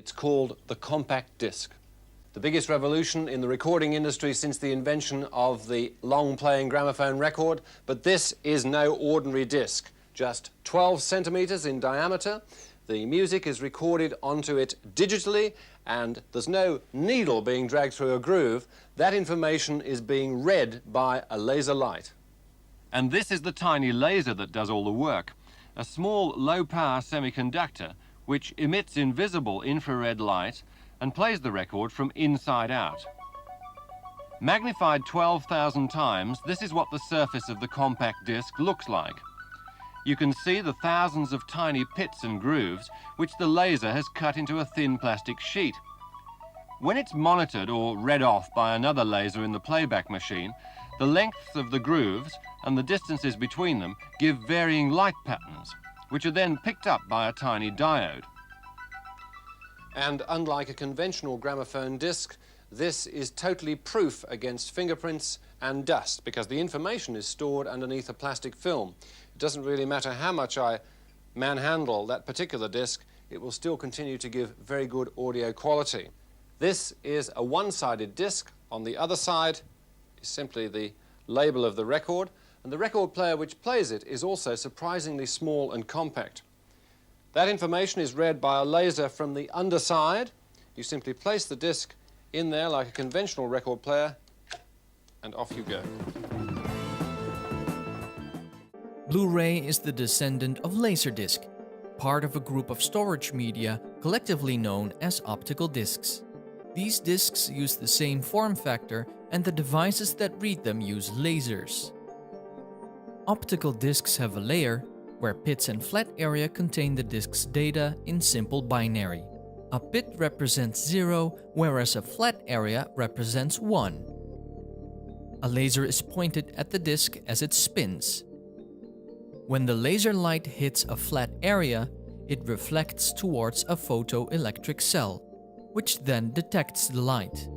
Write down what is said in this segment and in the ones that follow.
It's called the compact disc. The biggest revolution in the recording industry since the invention of the long-playing gramophone record, but this is no ordinary disc. Just 12 centimeters in diameter. The music is recorded onto it digitally, and there's no needle being dragged through a groove. That information is being read by a laser light. And this is the tiny laser that does all the work. A small low-power semiconductor which emits invisible infrared light and plays the record from inside out. Magnified 12,000 times, this is what the surface of the compact disc looks like. You can see the thousands of tiny pits and grooves which the laser has cut into a thin plastic sheet. When it's monitored or read off by another laser in the playback machine, the lengths of the grooves and the distances between them give varying light patterns, which are then picked up by a tiny diode. And unlike a conventional gramophone disc, this is totally proof against fingerprints and dust because the information is stored underneath a plastic film. It doesn't really matter how much I manhandle that particular disc, it will still continue to give very good audio quality. This is a one-sided disc. On the other side is simply the label of the record, and the record player which plays it is also surprisingly small and compact. That information is read by a laser from the underside. You simply place the disc in there like a conventional record player, and off you go. Blu-ray is the descendant of Laserdisc, part of a group of storage media collectively known as optical discs. These discs use the same form factor, and the devices that read them use lasers. Optical discs have a layer where pits and flat area contain the disc's data in simple binary. A pit represents 0, whereas a flat area represents 1. A laser is pointed at the disc as it spins. When the laser light hits a flat area, it reflects towards a photoelectric cell, which then detects the light.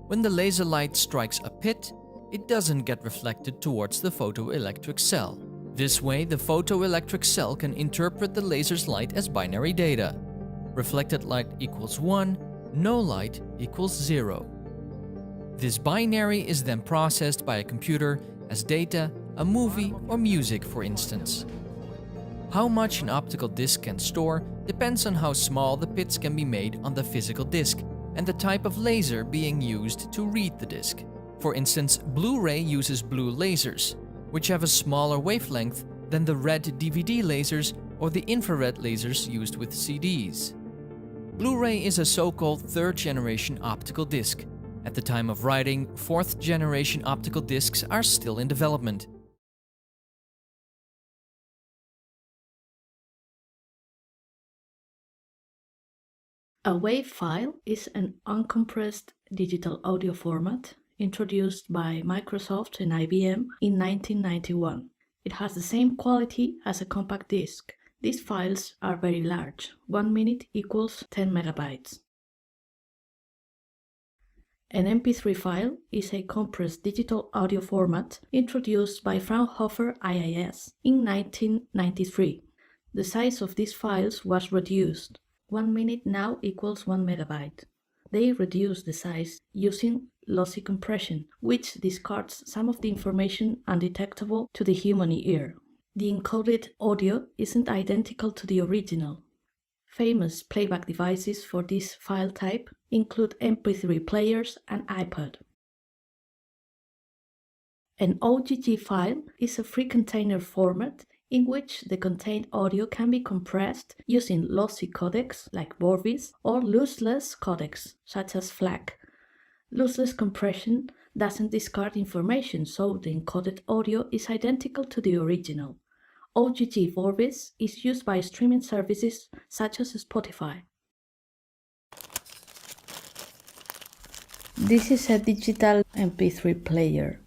When the laser light strikes a pit, it doesn't get reflected towards the photoelectric cell. This way, the photoelectric cell can interpret the laser's light as binary data. Reflected light equals 1, no light equals 0. This binary is then processed by a computer as data, a movie, or music, for instance. How much an optical disc can store depends on how small the pits can be made on the physical disc and the type of laser being used to read the disc. For instance, Blu-ray uses blue lasers, which have a smaller wavelength than the red DVD lasers or the infrared lasers used with CDs. Blu-ray is a so-called third-generation optical disc. At the time of writing, fourth-generation optical discs are still in development. A WAV file is an uncompressed digital audio format introduced by Microsoft and IBM in 1991. It has the same quality as a compact disc. These files are very large. 1 minute equals 10 megabytes. An MP3 file is a compressed digital audio format introduced by Fraunhofer IIS in 1993. The size of these files was reduced. 1 minute now equals 1 megabyte. They reduce the size using lossy compression, which discards some of the information undetectable to the human ear. The encoded audio isn't identical to the original. Famous playback devices for this file type include MP3 players and iPod. An OGG file is a free container format in which the contained audio can be compressed using lossy codecs like Vorbis or lossless codecs such as FLAC. Lossless compression doesn't discard information, so the encoded audio is identical to the original. OGG Vorbis is used by streaming services such as Spotify. This is a digital MP3 player.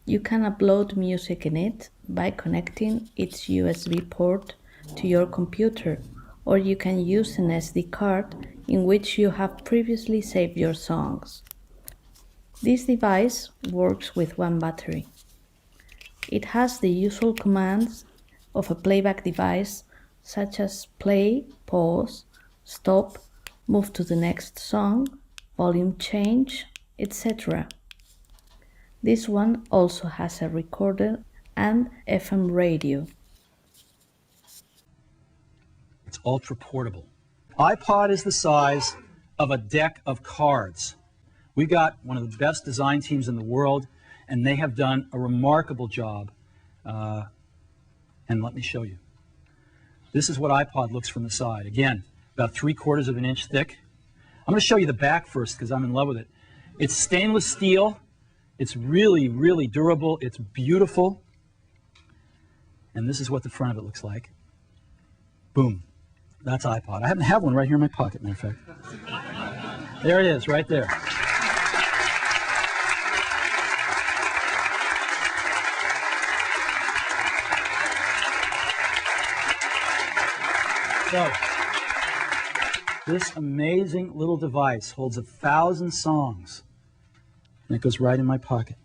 You can upload music in it by connecting its USB port to your computer, or you can use an SD card in which you have previously saved your songs. This device works with one battery. It has the usual commands of a playback device such as play, pause, stop, move to the next song, volume change, etc. This one also has a recorder and FM radio. It's ultra portable. iPod is the size of a deck of cards. We got one of the best design teams in the world, and they have done a remarkable job. And let me show you. This is what iPod looks from the side. Again, about 3/4 of an inch thick. I'm going to show you the back first because I'm in love with it. It's stainless steel. It's really, really durable. It's beautiful. And this is what the front of it looks like. Boom. That's iPod. I happen to have one right here in my pocket, matter of fact. There it is, right there. So, this amazing little device holds 1,000 songs, and it goes right in my pocket.